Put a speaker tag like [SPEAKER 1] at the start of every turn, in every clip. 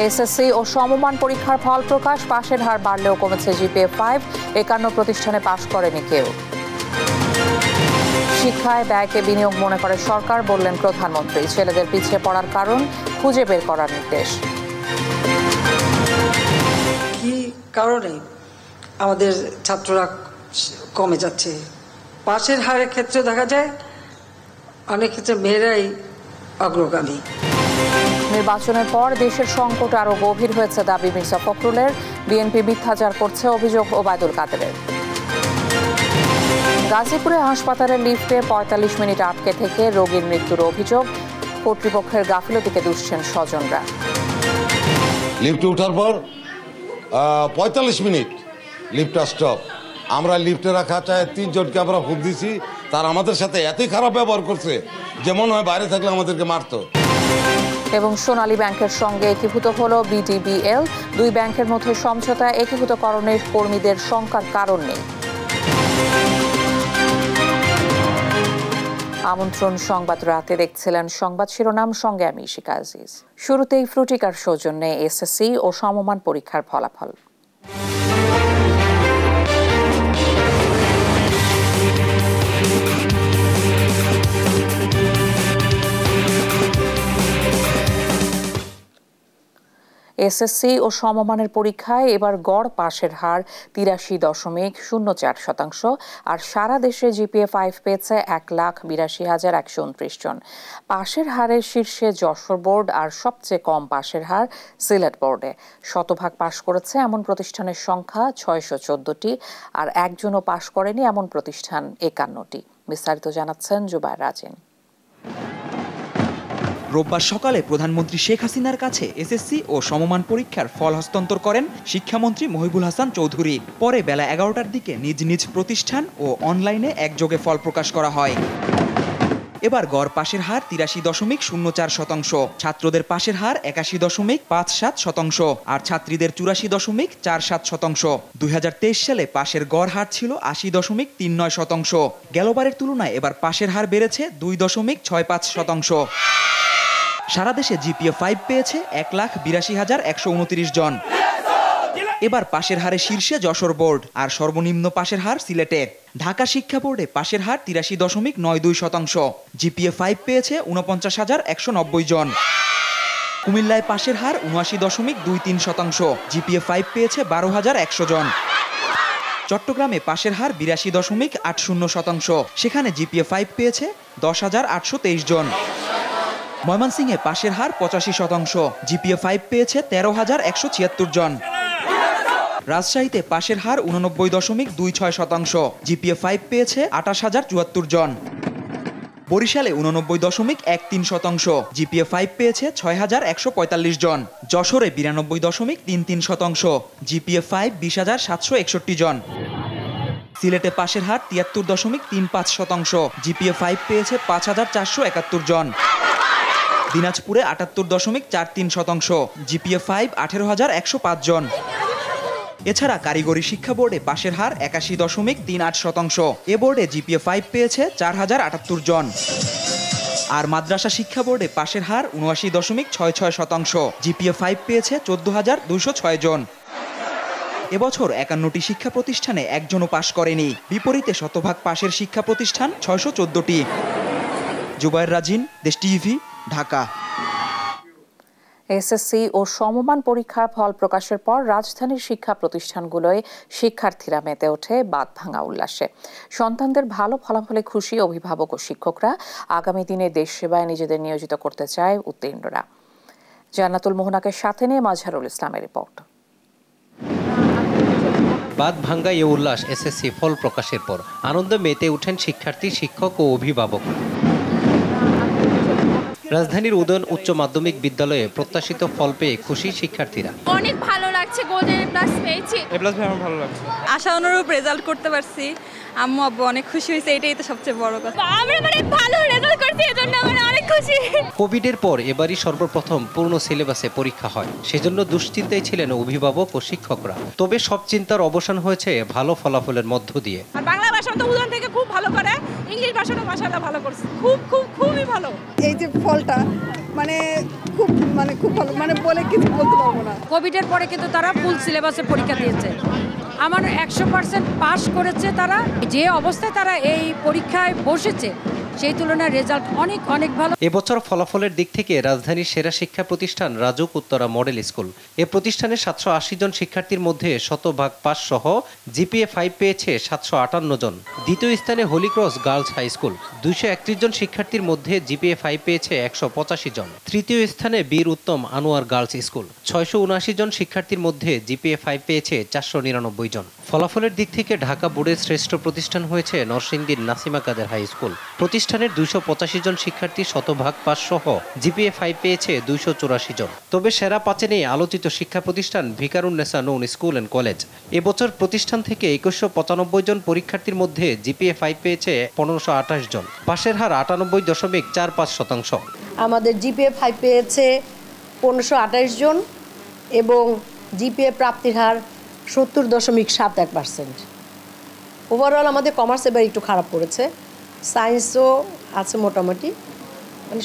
[SPEAKER 1] SSC ও সমমান পরীক্ষার ফল প্রকাশ, পাশের হার বাড়লেও কমেছে জিপিএ 5, 51 প্রতিষ্ঠানে পাশ করেনি কেউ। শিক্ষায় ব্যয়কে বিনিয়োগ মনে করে সরকার, বললেন প্রধানমন্ত্রী। ছেলেদের পিছিয়ে পড়ার কারণ খুঁজে বের করার নির্দেশ।
[SPEAKER 2] কি কারণে আমাদের ছাত্ররা কমে যাচ্ছে? পাশের হারের ক্ষেত্রে দেখা যায় অনেক ক্ষেত্রে মেয়েরাই অগ্রগামী।
[SPEAKER 1] নির্বাচনের পর দেশের সংকট আরও গভীর হয়েছে দাবি মির্জা ফখরুলের। বিএনপি মিথ্যাচার করছে, অভিযোগ ওবায়দুল কাদেরের। গাজীপুরে হাসপাতালের লিফটে ৪৫ মিনিট আটকে থেকে রোগীর মৃত্যুর অভিযোগ। কর্তৃপক্ষের গাফিলতিকে দুষছেন স্বজনরা।
[SPEAKER 3] লিফটে ওঠার পর ৪৫ মিনিট লিফটটা স্টপ। আমরা লিফটে রাখা চায় ৩ জনকে আমরা ফোন দিছি, তার আমাদের সাথে এতই খারাপ ব্যবহার করছে যেমন হয় বাইরে থাকলে আমাদেরকে মারতো।
[SPEAKER 1] এবং সোনালী ব্যাংকের সঙ্গে একীভূত হলো বিডিবিএল। 2 ব্যাংকের মধ্যে সমঝোতা, একীভূতকরণের কর্মীদের শঙ্কার কারণ নেই। আমন্ত্রণ সংবাদ রাতে দেখছিলেন সংবাদ শিরোনাম, সঙ্গে আমি ইশিকা আজিজ। শুরুতেই ফ্রুটিকার সৌজন্যে এসএসসি ও সমমান পরীক্ষার ফলাফল। এসএসসি ও সমমানের পরীক্ষায় এবার গড় পাশের হার ৮৩.০৪%, আর সারা দেশে জিপিএ 5 পেয়েছে ১,৮২,১২৯ জন। পাশের হারের শীর্ষে যশোর বোর্ড, আর সবচেয়ে কম পাশের হার সিলেট বোর্ডে। শতভাগ পাশ করেছে এমন প্রতিষ্ঠানের সংখ্যা ৬১৪টি, আর একজনও পাশ করেনি এমন প্রতিষ্ঠান ৫১টি। বিস্তারিত জানাচ্ছেন জুবায়ের রাজিন।
[SPEAKER 4] রোববার সকালে প্রধানমন্ত্রী শেখ হাসিনার কাছে এসএসসি ও সমমান পরীক্ষার ফল হস্তান্তর করেন শিক্ষামন্ত্রী মহিবুল হাসান চৌধুরী। পরে বেলা ১১টার দিকে নিজ নিজ প্রতিষ্ঠান ও অনলাইনে একযোগে ফল প্রকাশ করা হয়। এবার গড় পাশের হার ৮৩.০৪%, ছাত্রদের পাশের হার ৮১.৫৭%, আর ছাত্রীদের ৮৪.৪৭%। ২০২৩ সালে পাশের গড় হার ছিল ৮০.৩৯%। গেলবারের তুলনায় এবার পাশের হার বেড়েছে ২.৬৫%। সারা দেশে জিপিএ 5 পেয়েছে ১,৮২,১২৯ জন। এবার পাশের হারে শীর্ষে যশোর বোর্ড, আর সর্বনিম্ন পাশের হার সিলেটে। ঢাকা শিক্ষা বোর্ডে পাশের হার ৮৩.৯২%, জিপিএ 5 পেয়েছে ৪৯,১৯০ জন। কুমিল্লায় পাশের হার ৭৯.২৩%, জিপিএ 5 পেয়েছে ১২,১০০ জন। চট্টগ্রামে পাশের হার ৮২.৮০%, সেখানে জিপিএ 5 পেয়েছে ১০,৮২৩ জন। ময়মনসিংহে পাশের হার ৮৫%, জিপিএ 5 পেয়েছে ১৩,১৭৬ জন। রাজশাহীতে পাশের হার ৮৯.২৬%, জিপিএ 5 পেয়েছে ২৮,০৭৪ জন। বরিশালে ৮৯.13%, জিপিএ 5 পেয়েছে ৬,১৪৫ জন। যশোরে ৯২.33%, জিপিএ 5 ২০,৭৬১ জন। সিলেটে পাশের হার ৭৩.35%, জিপিএ 5 পেয়েছে ৫,৪৭১ জন। দিনাজপুরে ৭৮.৪৩%, জিপিএ 5 ১৮,১০৫ জন। এছাড়া কারিগরি শিক্ষা বোর্ডে পাশের হার ৮১.৩৮%, এ বোর্ডে জিপিএ 5 পেয়েছে ৪,০৭৮ জন। আর মাদ্রাসা শিক্ষা বোর্ডে পাশের হার ৭৯.৬৬%, জিপিএ 5 পেয়েছে ১৪,২০৬ জন। এবছর ৫১টি শিক্ষা প্রতিষ্ঠানে একজনও পাশ করেনি, বিপরীতে শতভাগ পাশের শিক্ষা প্রতিষ্ঠান ৬১৪টি। জুবায়ের রাজিন, দেশ টিভি, ঢাকা।
[SPEAKER 1] এসএসসি ও সমমান পরীক্ষার ফল প্রকাশের পর রাজধানীর শিক্ষা প্রতিষ্ঠানগুলোয় শিক্ষার্থীরা মেতে ওঠে বাঁধভাঙা উল্লাসে। সন্তানদের ভালো ফলাফলে খুশি অভিভাবক ও শিক্ষকরা। আগামী দিনে দেশ সেবায় নিজেদের নিয়োজিত করতে চায় উত্তীর্ণরা। জান্নাতুল মোহনাকে সাথে নিয়ে মাজহারুল ইসলামের রিপোর্ট।
[SPEAKER 5] বাঁধভাঙ্গা এ উল্লাস এসএসসি ফল প্রকাশের পর আনন্দে মেতে উঠেন শিক্ষার্থী, শিক্ষক ও অভিভাবক। রাজধানীর উদয়ন উচ্চ মাধ্যমিক বিদ্যালয়ে প্রত্যাশিত ফল পেয়ে খুশি শিক্ষার্থীরা।
[SPEAKER 6] অনেক ভালো লাগছে, গোল্ডেন এ প্লাস পেয়েছি।
[SPEAKER 7] এ প্লাস আমার ভালো লাগছে,
[SPEAKER 6] আশা অনুরূপ রেজাল্ট করতে পারছি। আম্মু আব্বু অনেক খুশি হয়েছে, এটাই তো সবচেয়ে বড় কথা। আমরা মানে ভালো রেজাল্ট করছি, এজন্য আমরা অনেক খুশি।
[SPEAKER 5] কোভিডের পর এবারই সর্বপ্রথম পূর্ণ সিলেবাসে পরীক্ষা হয়, সেজন্য দুশ্চিন্তায় ছিলেন অভিভাবক ও শিক্ষকরা। তবে সব চিন্তার অবসান হয়েছে ভালো ফলাফলের মধ্য দিয়ে।
[SPEAKER 6] আর বাংলা ভাষা তো উদাহরণ থেকে খুব ভালো করে, ইংলিশ ভাষাটাও মাশাআল্লাহ ভালো করছে, খুবই ভালো।
[SPEAKER 7] এই যে ফলটা খুব ভালো, বলে কিছু বলতে পারবো না।
[SPEAKER 8] কোভিডের পরে কিন্তু তারা ফুল সিলেবাসে পরীক্ষা দিয়েছে, আমার 100% পাস করেছে তারা। যে অবস্থায় তারা এই পরীক্ষায় বসেছে সেই তুলনায় রেজাল্ট অনেক ভালো।
[SPEAKER 5] এবছর ফলাফলের দিক থেকে রাজধানীর সেরা শিক্ষা প্রতিষ্ঠান রাজুক উত্তরা মডেল স্কুল। এ প্রতিষ্ঠানে 780 জন শিক্ষার্থীর মধ্যে 100% পাস সহ জিপিএ 5 পেয়েছে 758 জন। দ্বিতীয় স্থানে Holy Cross Girls High School, 231 জন শিক্ষার্থীর মধ্যে জিপিএ 5 পেয়েছে 185 জন। তৃতীয় স্থানে বীর উত্তম আনোয়ার গার্লস স্কুল, 679 জন শিক্ষার্থীর মধ্যে জিপিএ 5 পেয়েছে 499 জন। ফলাফলের দিক থেকে ঢাকা বোর্ডের শ্রেষ্ঠ প্রতিষ্ঠান হয়েছে নরসিংদীর নাসিমা কাদের হাই স্কুল। প্রতিষ্ঠানের 285 জন শিক্ষার্থী 100% পাস সহ জিপিএ 5 পেয়েছে 284 জন। তবে সেরা 5-এ নেই আলোচিত শিক্ষা প্রতিষ্ঠান ভিকারুন্নেসা নূন স্কুল অ্যান্ড কলেজ। এবছর প্রতিষ্ঠান থেকে 2195 জন পরীক্ষার্থীর মধ্যে জিপিএ 5 পেয়েছে 1528 জন। পাশের হার 98.45%।
[SPEAKER 9] আমাদের জিপিএ 5 পেয়েছে 1528 জন এবং জিপিএ প্রাপ্তির হার 70.71%। ওভারঅল আমাদের কমার্স এবার একটু খারাপ করেছে, সায়েন্সও আছে মোটামুটি,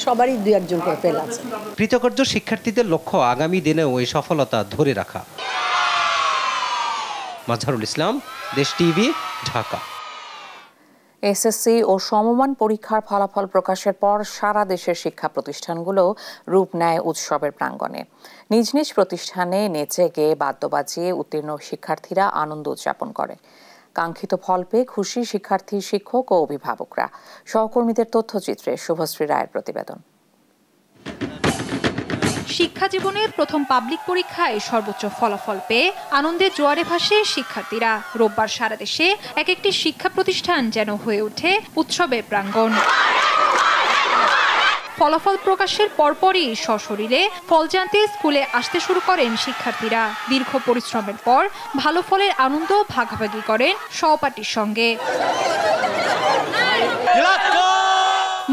[SPEAKER 9] সবারই 2-1 জন করে ফেল আছে।
[SPEAKER 5] কৃতকার্য শিক্ষার্থীদের লক্ষ্য আগামী দিনেও এই সফলতা ধরে রাখা। মাজহারুল ইসলাম, দেশ টিভি, ঢাকা।
[SPEAKER 1] এসএসসি ও সমমান পরীক্ষার ফলাফল প্রকাশের পর সারা দেশের শিক্ষা প্রতিষ্ঠানগুলো রূপ নেয় উৎসবের প্রাঙ্গণে। নিজ নিজ প্রতিষ্ঠানে নেচে গেয়ে বাদ্য বাজিয়ে উত্তীর্ণ শিক্ষার্থীরা আনন্দ উদযাপন করে। কাঙ্ক্ষিত ফল পেয়ে খুশি শিক্ষার্থী, শিক্ষক ও অভিভাবকরা। সহকর্মীদের তথ্যচিত্রে শুভশ্রী রায়ের প্রতিবেদন।
[SPEAKER 10] শিক্ষা জীবনের প্রথম পাবলিক পরীক্ষায় সর্বোচ্চ ফলাফল পেয়ে আনন্দে জোয়ারে ভাসে শিক্ষার্থীরা। রোববার সারা দেশে এক একটি শিক্ষা প্রতিষ্ঠান যেন হয়ে ওঠে উৎসবের প্রাঙ্গণ। ফলাফল প্রকাশের পরপরই সশরীরে ফল জানতে স্কুলে আসতে শুরু করেন শিক্ষার্থীরা। দীর্ঘ পরিশ্রমের পর ভালো ফলের আনন্দ ভাগাভাগি করেন সহপাঠীর সঙ্গে।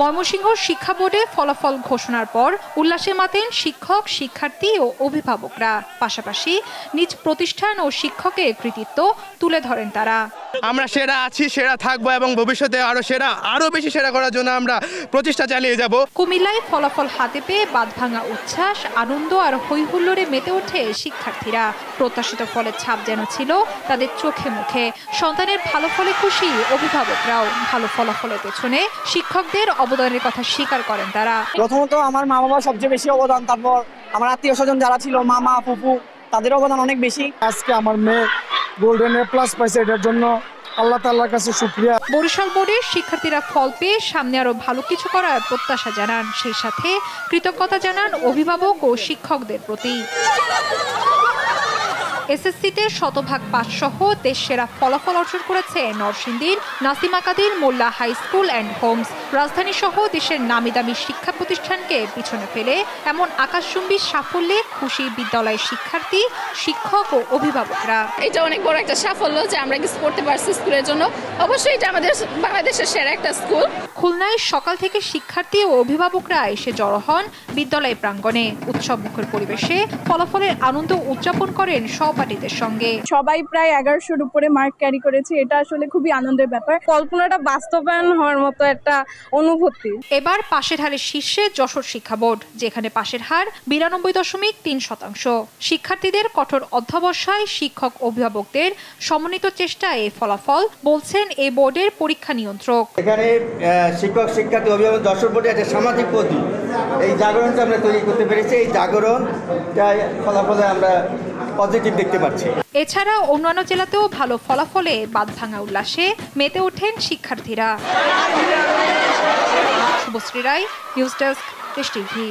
[SPEAKER 10] ময়মনসিংহ শিক্ষা বোর্ডে ফলাফল ঘোষণার পর উল্লাসে মাতেন শিক্ষক, শিক্ষার্থী ও অভিভাবকরা। পাশাপাশি নিজ প্রতিষ্ঠান ও শিক্ষকের কৃতিত্ব তুলে ধরেন তারা।
[SPEAKER 11] আমরা সেরা আছি, সেরা থাকবো এবং ভবিষ্যতে আরো বেশি সেরা করার জন্য আমরা প্রচেষ্টা চালিয়ে যাব।
[SPEAKER 10] কুমিল্লায় ফলাফল হাতে পেয়ে বাঁধভাঙা উচ্ছ্বাস, আনন্দ আর হৈহুল্লোড়ে মেতে ওঠে শিক্ষার্থীরা। প্রত্যাশিত ফলের ছাপ যেন ছিল তাদের চোখে মুখে। সন্তানের ভালো ফলে খুশি অভিভাবকরাও। ভালো ফলাফলের পেছনে শিক্ষকদের অবদানের কথা স্বীকার করেন তারা।
[SPEAKER 7] প্রথমত আমার মা বাবা সবচেয়ে বেশি অবদান, তারপর আমার আত্মীয় স্বজন যারা ছিল, মামা, ফুপু, তাদের অবদান অনেক বেশি।
[SPEAKER 12] আজকে আমার মেয়ে গোল্ডেন এ প্লাস পাইছে, এটার জন্য আল্লাহ তাআলার কাছে শুকরিয়া।
[SPEAKER 10] বরিশাল বোর্ডের শিক্ষার্থীরা ফল পেয়ে সামনে আরো ভালো কিছু করার প্রত্যাশা জানান। সেই সাথে কৃতজ্ঞতা জানান অভিভাবক ও শিক্ষকদের প্রতি। এসএসসিতে 100% পাস সহ দেশ সেরা ফলাফল অর্জন করেছে নরসিংদীর নাসিমা কাদের মোল্লা হাই স্কুল অ্যান্ড হোমস। রাজধানী সহ দেশের নামিদামি শিক্ষা প্রতিষ্ঠানকে পিছনে ফেলে এমন আকাশচুম্বী সাফল্যে খুশি বিদ্যালয়ের শিক্ষার্থী, শিক্ষক ও অভিভাবকরা।
[SPEAKER 6] এটা অনেক বড় একটা সাফল্য যে আমরা কিছু করতে পারছি স্কুলের জন্য। অবশ্যই এটা আমাদের বাংলাদেশের সেরা একটা স্কুল।
[SPEAKER 10] খুলনায় সকাল থেকে শিক্ষার্থী ও অভিভাবকরা এসে জড়ো হন বিদ্যালয় প্রাঙ্গণে। উৎসব মুখর পরিবেশে ফলাফলের আনন্দ উদযাপন করেন সহপাঠীদের সঙ্গে।
[SPEAKER 6] সবাই প্রায় 1100-র উপরে মার্ক ক্যারি করেছে। এটা আসলে খুবই আনন্দের ব্যাপার, কল্পনাটা বাস্তবায়ন হওয়ার মতো একটা অনুভূতি।
[SPEAKER 10] এবার পাশের হারের শীর্ষে যশোর শিক্ষা বোর্ড, যেখানে পাশের হার 92.3%। শিক্ষার্থীদের কঠোর অধ্যবসায়, শিক্ষক অভিভাবকদের সমন্বিত চেষ্টায় এই ফলাফল, বলছেন এই বোর্ডের পরীক্ষা নিয়ন্ত্রক।
[SPEAKER 13] এখানে শিক্ষক, শিক্ষার্থী, অভিভাবক, যশোর বোর্ডে একটা সামাজিক প্রতীক, এই জাগরণটা আমরা তৈরি করতে পেরেছি। এই জাগরণটা ফলাফলে আমরা পজিটিভ দেখতে পাচ্ছি।
[SPEAKER 10] এছাড়া অন্যান্য জেলাতেও ভালো ফলাফলে বাঁধভাঙা উল্লাসে মেতে ওঠেন শিক্ষার্থীরা। শুভশ্রী রায়, নিউজ ডেস্ক, দেশ টিভি।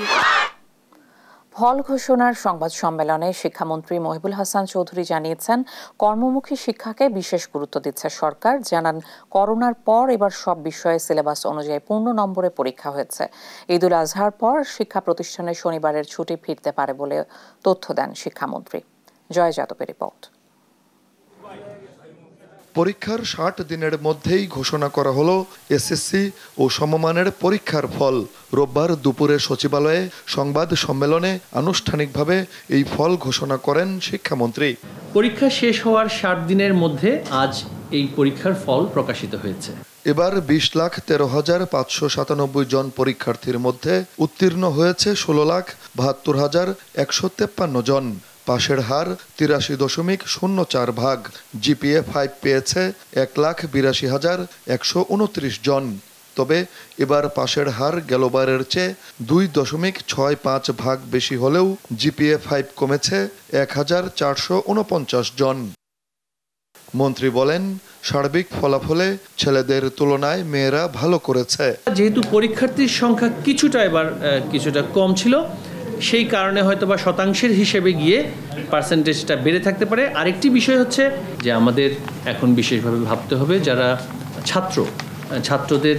[SPEAKER 1] ফল ঘোষণার সংবাদ সম্মেলনে শিক্ষামন্ত্রী মহিবুল হাসান চৌধুরী জানিয়েছেন, কর্মমুখী শিক্ষাকে বিশেষ গুরুত্ব দিচ্ছে সরকার। জানান, করোনার পর এবার সব বিষয়ে সিলেবাস অনুযায়ী পূর্ণ নম্বরে পরীক্ষা হয়েছে। ঈদুল আজহার পর শিক্ষা প্রতিষ্ঠানে শনিবারের ছুটি ফিরতে পারে বলে তথ্য দেন শিক্ষামন্ত্রী। জয় যাদবের রিপোর্ট।
[SPEAKER 14] পরীক্ষার ৬০ দিনের মধ্যেই ঘোষণা করা হলো এসএসসি ও সমমানের পরীক্ষার ফল। রোববার দুপুরে সচিবালয়ে সংবাদ সম্মেলনে আনুষ্ঠানিকভাবে এই ফল ঘোষণা করেন শিক্ষামন্ত্রী।
[SPEAKER 15] পরীক্ষা শেষ হওয়ার ৬০ দিনের মধ্যে আজ এই পরীক্ষার ফল প্রকাশিত হয়েছে।
[SPEAKER 14] এবার ২০,১৩,৫৯৭ জন পরীক্ষার্থীর মধ্যে উত্তীর্ণ হয়েছে ১৬,৭২,১৫৩ জন। পাশের হার ৮৩.০৪ জিপিএ 5 পেয়েছে ১,৮২,১২৯ জন। তবে এবার পাশের হার গেলবারের চেয়ে 2.65 বেশি হলেও জিপিএ 5 কমেছে ১,৪৪৯ জন। মন্ত্রী বলেন, সার্বিক ফলাফলে ছেলেদের তুলনায় মেয়েরা ভালো করেছে।
[SPEAKER 15] যেহেতু পরীক্ষার্থীর সংখ্যা কিছুটা কম ছিল, সেই কারণে হয়তো বা শতাংশের হিসেবে গিয়ে পার্সেন্টেজটা বেড়ে থাকতে পারে। আরেকটি বিষয় হচ্ছে যে আমাদের এখন বিশেষভাবে ভাবতে হবে যারা ছাত্রদের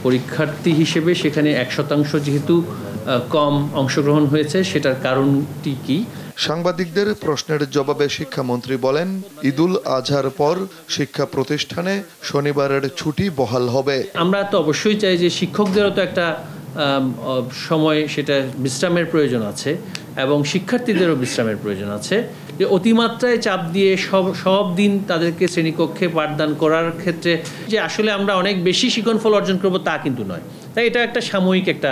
[SPEAKER 15] পরীক্ষার্থী হিসেবে সেখানে 1% যেহেতু কম অংশগ্রহণ হয়েছে, সেটার কারণটি কি?
[SPEAKER 14] সাংবাদিকদের প্রশ্নের জবাবে শিক্ষামন্ত্রী বলেন, ঈদুল আজহার পর শিক্ষা প্রতিষ্ঠানে শনিবারের ছুটি বহাল হবে।
[SPEAKER 15] আমরা তো অবশ্যই চাই যে শিক্ষকদেরও তো একটা সময় সেটা বিশ্রামের প্রয়োজন আছে এবং শিক্ষার্থীদেরও বিশ্রামের প্রয়োজন আছে। যে অতিমাত্রায় চাপ দিয়ে সব দিন তাদেরকে শ্রেণীকক্ষে পাঠদান করার ক্ষেত্রে যে আসলে আমরা অনেক বেশি শিক্ষণফল অর্জন করব তা কিন্তু নয়। তাই এটা একটা সাময়িক একটা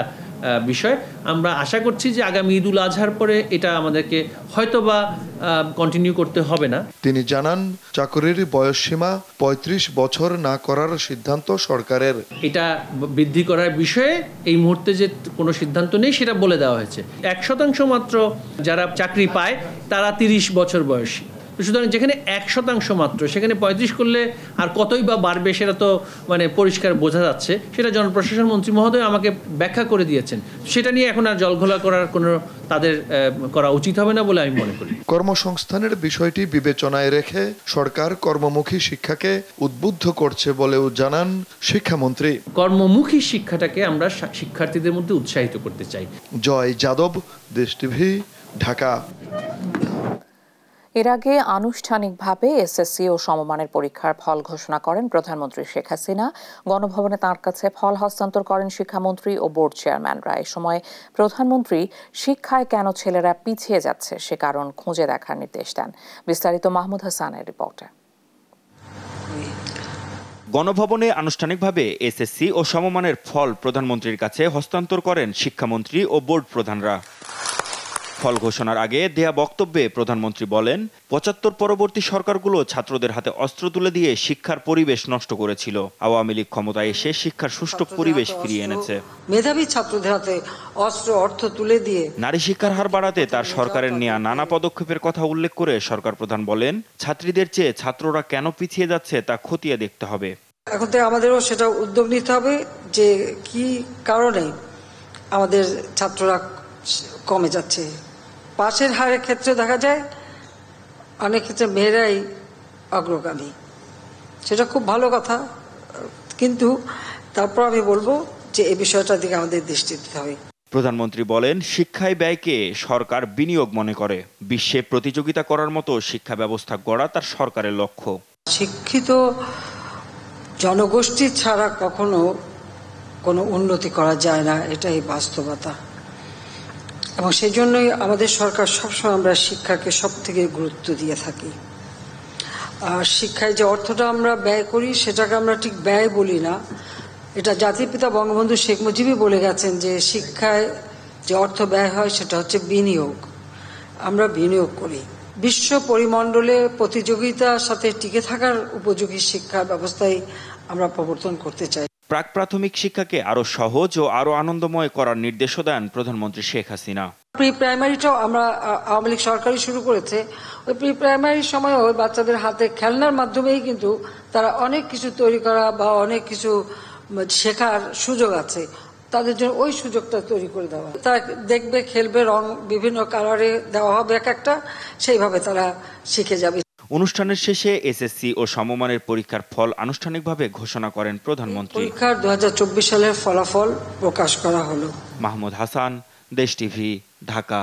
[SPEAKER 15] বিষয়। আমরা আশা করছি যে আগামী ঈদুল আজহার পরে এটা আমাদেরকে হয়তোবা কন্টিনিউ করতে হবে না।
[SPEAKER 14] তিনি জানান, চাকরির বয়সসীমা ৩৫ বছর না করার সিদ্ধান্ত সরকারের।
[SPEAKER 15] এটা বৃদ্ধি করার বিষয়ে এই মুহূর্তে যে কোনো সিদ্ধান্ত নেই সেটা বলে দেওয়া হয়েছে। 1% মাত্র যারা চাকরি পায় তারা 30 বছর বয়সী। সুতরাং যেখানে 1% মাত্র, সেখানে 35 করলে আর কতই বা বাড়বে সেটা তো পরিষ্কার বোঝা যাচ্ছে। সেটা জনপ্রশাসন মন্ত্রী মহোদয় আমাকে ব্যাখ্যা করে দিয়েছেন। সেটা নিয়ে এখন আর জলঘোলা করার কোনো তাদের করা উচিত হবে না বলে আমি মনে করি।
[SPEAKER 14] কর্মসংস্থানের বিষয়টি বিবেচনায় রেখে সরকার কর্মমুখী শিক্ষাকে উদ্বুদ্ধ করছে বলেও জানান শিক্ষামন্ত্রী।
[SPEAKER 15] কর্মমুখী শিক্ষাটাকে আমরা শিক্ষার্থীদের মধ্যে উৎসাহিত করতে চাই।
[SPEAKER 14] জয় যাদব, দেশ টিভি, ঢাকা।
[SPEAKER 1] এর আগে আনুষ্ঠানিকভাবে এসএসসি ও সমমানের পরীক্ষার ফল ঘোষণা করেন প্রধানমন্ত্রী শেখ হাসিনা। গণভবনে তাঁর কাছে ফল হস্তান্তর করেন শিক্ষামন্ত্রী ও বোর্ড চেয়ারম্যানরা। এ সময় প্রধানমন্ত্রী শিক্ষায় কেন ছেলেরা পিছিয়ে যাচ্ছে সে কারণ খুঁজে দেখার নির্দেশ দেন। বিস্তারিত মাহমুদ হাসানের রিপোর্টে।
[SPEAKER 16] গণভবনে আনুষ্ঠানিকভাবে এসএসসি ও সমমানের ফল প্রধানমন্ত্রীর কাছে হস্তান্তর করেন শিক্ষামন্ত্রী ও বোর্ড প্রধানরা। ফল ঘোষণার আগে দেয়া বক্তব্যে প্রধানমন্ত্রী বলেন, ৭৫ পরবর্তী সরকারগুলো ছাত্রদের হাতে অস্ত্র তুলে দিয়ে শিক্ষার পরিবেশ নষ্ট করেছিল। আওয়ামী লীগ ক্ষমতায় এসে শিক্ষার সুষ্ঠু পরিবেশ ফিরিয়ে এনেছে।
[SPEAKER 2] মেধাবী ছাত্রদের হাতে অর্থ তুলে দিয়ে
[SPEAKER 16] নারী শিক্ষার হার বাড়াতে তার সরকারের নেওয়া নানা পদক্ষেপের কথা উল্লেখ করে সরকার প্রধান বলেন, ছাত্রীদের চেয়ে ছাত্ররা কেন পিছিয়ে যাচ্ছে তা খতিয়ে দেখতে হবে।
[SPEAKER 2] এখন থেকে আমাদেরও সেটা উদ্যোগ নিতে হবে যে কি কারণে আমাদের ছাত্ররা কমে যাচ্ছে। পাশের হারের ক্ষেত্রে দেখা যায় অনেক ক্ষেত্রে মেয়েরাই অগ্রগামী, সেটা খুব ভালো কথা, কিন্তু তারপর আমি বলবো যে এই বিষয়টার দিকে আমাদের দৃষ্টি দিতে হবে।
[SPEAKER 16] প্রধানমন্ত্রী বলেন, শিক্ষায় ব্যয়কে সরকার বিনিয়োগ মনে করে। বিশ্বে প্রতিযোগিতা করার মতো শিক্ষা ব্যবস্থা গড়া তার সরকারের লক্ষ্য।
[SPEAKER 2] শিক্ষিত জনগোষ্ঠী ছাড়া কখনো কোনো উন্নতি করা যায় না, এটাই বাস্তবতা। এবং সেই জন্যই আমাদের সরকার সবসময় আমরা শিক্ষাকে সব থেকে গুরুত্ব দিয়ে থাকি। আর শিক্ষায় যে অর্থটা আমরা ব্যয় করি সেটাকে আমরা ঠিক ব্যয় বলি না, এটা জাতির পিতা বঙ্গবন্ধু শেখ মুজিবই বলে গেছেন যে শিক্ষায় যে অর্থ ব্যয় হয় সেটা হচ্ছে বিনিয়োগ। আমরা বিনিয়োগ করি। বিশ্ব পরিমণ্ডলে প্রতিযোগিতার সাথে টিকে থাকার উপযোগী শিক্ষা ব্যবস্থায় আমরা প্রবর্তন করতে চাই।
[SPEAKER 16] প্রাক প্রাথমিক শিক্ষাকে আরো সহজ ও আরো আনন্দময় করার নির্দেশও দেন প্রধানমন্ত্রী শেখ হাসিনা।
[SPEAKER 2] প্রি প্রাইমারিটাও আমরা আওয়ামী লীগ সরকারই শুরু করেছে। ওই প্রি প্রাইমারির সময়ও বাচ্চাদের হাতে খেলনার মাধ্যমেই কিন্তু তারা অনেক কিছু তৈরি করা বা অনেক কিছু শেখার সুযোগ আছে, তাদের জন্য ওই সুযোগটা তৈরি করে দেওয়া। তারা দেখবে, খেলবে, রং বিভিন্ন কালারে দেওয়া হবে এক একটা, সেইভাবে তারা শিখে যাবে।
[SPEAKER 16] অনুষ্ঠানের শেষে এসএসসি ও সমমানের পরীক্ষার ফল আনুষ্ঠানিকভাবে ঘোষণা করেন প্রধানমন্ত্রী।
[SPEAKER 2] পরীক্ষার ২০২৪ সালের ফলাফল প্রকাশ করা হলো।
[SPEAKER 16] মাহমুদ হাসান, দেশ টিভি, ঢাকা।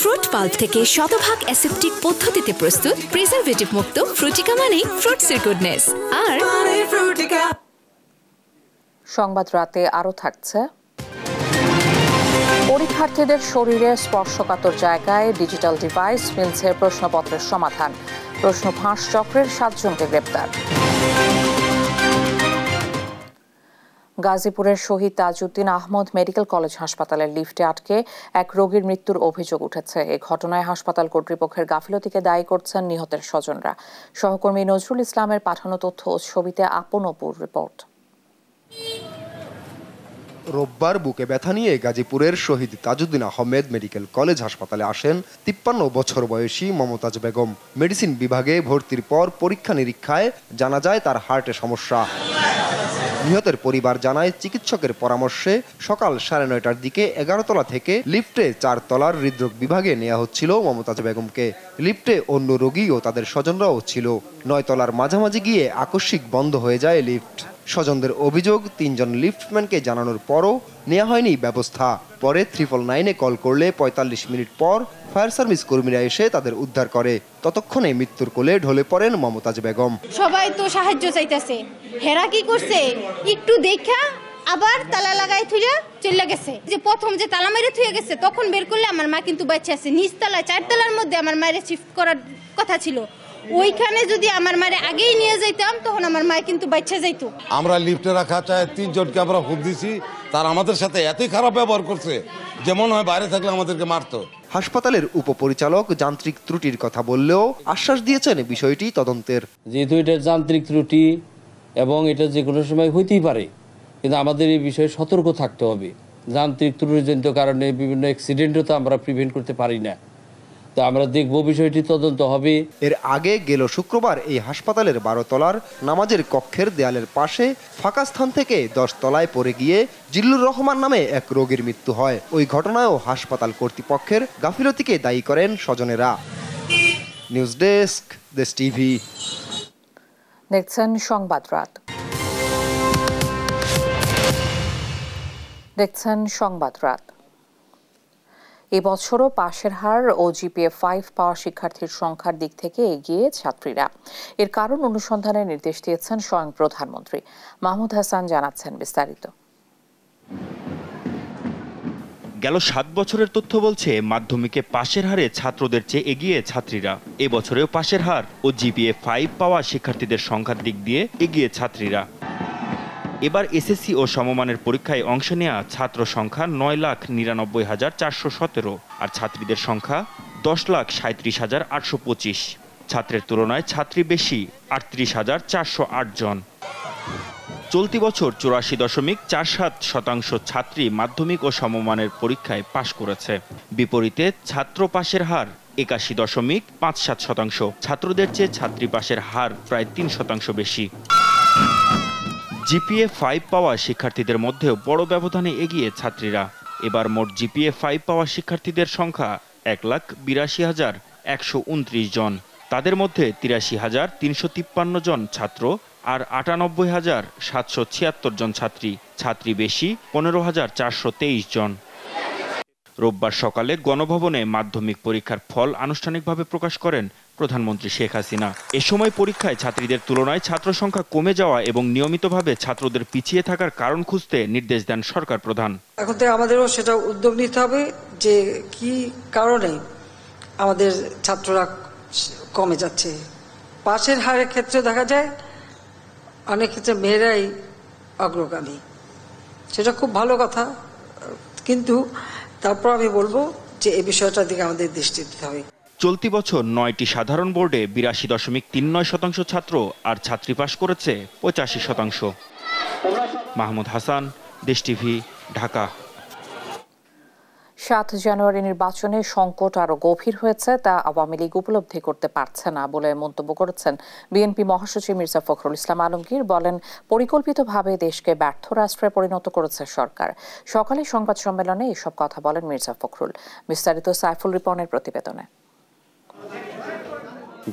[SPEAKER 17] ফ্রুট পাল্প থেকে শতভাগ অ্যাসেপ্টিক পদ্ধতিতে প্রস্তুত প্রিজারভেটিভ মুক্ত ফ্রুটিকা মানে ফ্রুটসের গুডনেস। আর
[SPEAKER 1] সংবাদ রাতে আরো থাকছে, পরীক্ষার্থীদের শরীরে স্পর্শকাতর জায়গায় ডিজিটাল ডিভাইস, মিলছে প্রশ্নপত্রের সমাধান, প্রশ্ন ফাঁস চক্রের 7 জনকে গ্রেপ্তার। গাজীপুরের শহীদ তাজউদ্দিন আহমদ মেডিকেল কলেজ হাসপাতালের লিফটে আটকে এক রোগীর মৃত্যুর অভিযোগ উঠেছে। এ ঘটনায় হাসপাতাল কর্তৃপক্ষের গাফিলতিকে দায়ী করছেন নিহতের স্বজনরা। সহকর্মী নজরুল ইসলামের পাঠানো তথ্য ও ছবিতে আপন অপুর রিপোর্ট।
[SPEAKER 18] রোববার বুকে ব্যথা নিয়ে গাজীপুরের শহীদ তাজউদ্দিন আহমেদ মেডিকেল কলেজ হাসপাতালে আসেন 53 বছর বয়সী মমতাজ বেগম। মেডিসিন বিভাগে ভর্তির পর পরীক্ষা নিরীক্ষায় জানা যায় তার হার্টে সমস্যা। নিহতের পরিবার জানায় চিকিৎসকের পরামর্শে সকাল 9:30টার দিকে 11 তলা থেকে লিফটে 4 তলার হৃদরোগ বিভাগে নেওয়া হচ্ছিল মমতাজ বেগমকে। লিফটে অন্য রোগী ও তাদের স্বজনরাও ছিল। 9 তলার মাঝামাঝি গিয়ে আকস্মিক বন্ধ হয়ে যায় লিফট। স্বজনদের অভিযোগ 3 জন লিফটম্যানকে জানানোর পরও নেওয়া হয়নি ব্যবস্থা। পরে 999-এ কল করলে 45 মিনিট পর ফায়ার সার্ভিস কর্মীরা এসে তাদের উদ্ধার করে। ততক্ষণে মৃত্যুর কোলে ঢলে পড়েন মমতাজ বেগম।
[SPEAKER 19] সবাই তো সাহায্য চাইতেছে, হেরা কি করছে একটু দেখা আবার তালা লাগাই থুইয়া চলে গেছে। যে প্রথম যে তালা মেরে থুয়ে গেছে তখন বের করলে আমার মা কিন্তু বাচ্চা আছে। নিচতলায় 4 তলার মধ্যে আমার মায়ের শিফট করার কথা ছিল। ওইখানে যদি আমার মায়ের আগেই নিয়ে যাইতাম তখন আমার মা কিন্তু বাচ্চা যাইতো। আমরা
[SPEAKER 3] লিফটে রাখা চায় 3 জনকে আমরা ফোন দিছি, তার আমাদের সাথে এতই খারাপ ব্যবহার করছে যেমন হয় বাইরে থাকলে আমাদেরকে মারতো।
[SPEAKER 18] হাসপাতালের উপপরিচালক যান্ত্রিক ত্রুটির কথা বললেও আশ্বাস দিয়েছেন বিষয়টি তদন্তের।
[SPEAKER 20] যেহেতু এটা যান্ত্রিক ত্রুটি এবং এটা যে কোনো সময় হইতেই পারে, কিন্তু আমাদের এই বিষয়ে সতর্ক থাকতে হবে। যান্ত্রিক ত্রুটিজনিত কারণে বিভিন্ন অ্যাক্সিডেন্টও তো আমরা প্রিভেন্ট করতে পারি না। তো আমরা দেখব বিষয়টি তদন্ত হবে।
[SPEAKER 18] এর আগে গেল শুক্রবার এই হাসপাতালের 12 তলার নামাজের কক্ষের দেয়ালের পাশে ফাঁকা স্থান থেকে 10 তলায় পড়ে গিয়ে জিল্লুর রহমান নামে এক রোগীর মৃত্যু হয়। ওই ঘটনায়ও হাসপাতাল কর্তৃপক্ষের গাফিলতিকে দায়ী করেন স্বজনেরা। নিউজ ডেস্ক, দেশ টিভি।
[SPEAKER 1] দেখছেন সংবাদ রাত। এবছরও পাশের হার ও জিপিএ 5 পাওয়া শিক্ষার্থীর সংখ্যার দিক থেকে এগিয়ে ছাত্রীরা। এর কারণ অনুসন্ধানের নির্দেশ দিয়েছেন স্বয়ং প্রধানমন্ত্রী। মাহমুদ হাসান জানাচ্ছেন বিস্তারিত।
[SPEAKER 16] গেল 7 বছরের তথ্য বলছে মাধ্যমিকে পাশের হারে ছাত্রদের চেয়ে এগিয়ে ছাত্রীরা। এবছরেও পাশের হার ও জিপিএ 5 পাওয়া শিক্ষার্থীদের সংখ্যার দিক দিয়ে এগিয়ে ছাত্রীরা। এবার এসএসসি ও সমমানের পরীক্ষায় অংশ নেওয়া ছাত্র সংখ্যা 9,99,417 আর ছাত্রীদের সংখ্যা 10,37,825। ছাত্রের তুলনায় ছাত্রী বেশি 38,408 জন। চলতি বছর 84.47% ছাত্রী মাধ্যমিক ও সমমানের পরীক্ষায় পাশ করেছে। বিপরীতে ছাত্র পাশের হার 81.57%। ছাত্রদের চেয়ে ছাত্রী পাশের হার প্রায় 3% বেশি। জিপিএ 5 পাওয়া শিক্ষার্থীদের মধ্যেও বড় ব্যবধানে এগিয়ে ছাত্রীরা। এবার মোট জিপিএ 5 পাওয়া শিক্ষার্থীদের সংখ্যা 1,82,129 জন। তাদের মধ্যে 83,353 জন ছাত্র আর 98,776 জন ছাত্রী। ছাত্রী বেশি 15,423 জন। রোববার সকালে গণভবনে মাধ্যমিক পরীক্ষার ফল আনুষ্ঠানিকভাবে প্রকাশ করেন প্রধানমন্ত্রী শেখ হাসিনা। এ সময় পরীক্ষায় ছাত্রীদের তুলনায় ছাত্র সংখ্যা কমে যাওয়া এবং নিয়মিতভাবে ছাত্রদের পিছিয়ে থাকার কারণ খুঁজতে নির্দেশ দেন সরকার প্রধান।
[SPEAKER 2] এখন থেকে আমাদেরও সেটা উদ্যোগ নিতে হবে যে কি কারণে আমাদের ছাত্ররা কমে যাচ্ছে। পাশের হারের ক্ষেত্রে দেখা যায় অনেক ক্ষেত্রে মেয়েরাই অগ্রগামী, সেটা খুব ভালো কথা, কিন্তু তারপর আমি বলবো যে এই বিষয়টার দিকে আমাদের দৃষ্টি দিতে হবে।
[SPEAKER 16] চলতি বছর 9টি সাধারণ বোর্ডে 82.39% ছাত্র আর ছাত্রী পাস করেছে 85%। মাহমুদ হাসান, দেশ টিভি, ঢাকা।
[SPEAKER 1] 7 জানুয়ারি নির্বাচনে সংকট আরো গভীর হয়েছে তা আওয়ামী লীগ উপলব্ধি করতে পারছে না বলে মন্তব্য করেছেন বিএনপি মহাসচিব মির্জা ফখরুল ইসলাম আলমগীর। বলেন, পরিকল্পিতভাবে দেশকে ব্যর্থ রাষ্ট্রে পরিণত করেছে সরকার। সকালে সংবাদ সম্মেলনে এসব কথা বলেন মির্জা ফখরুল। বিস্তারিত সাইফুল রিপনের প্রতিবেদনে।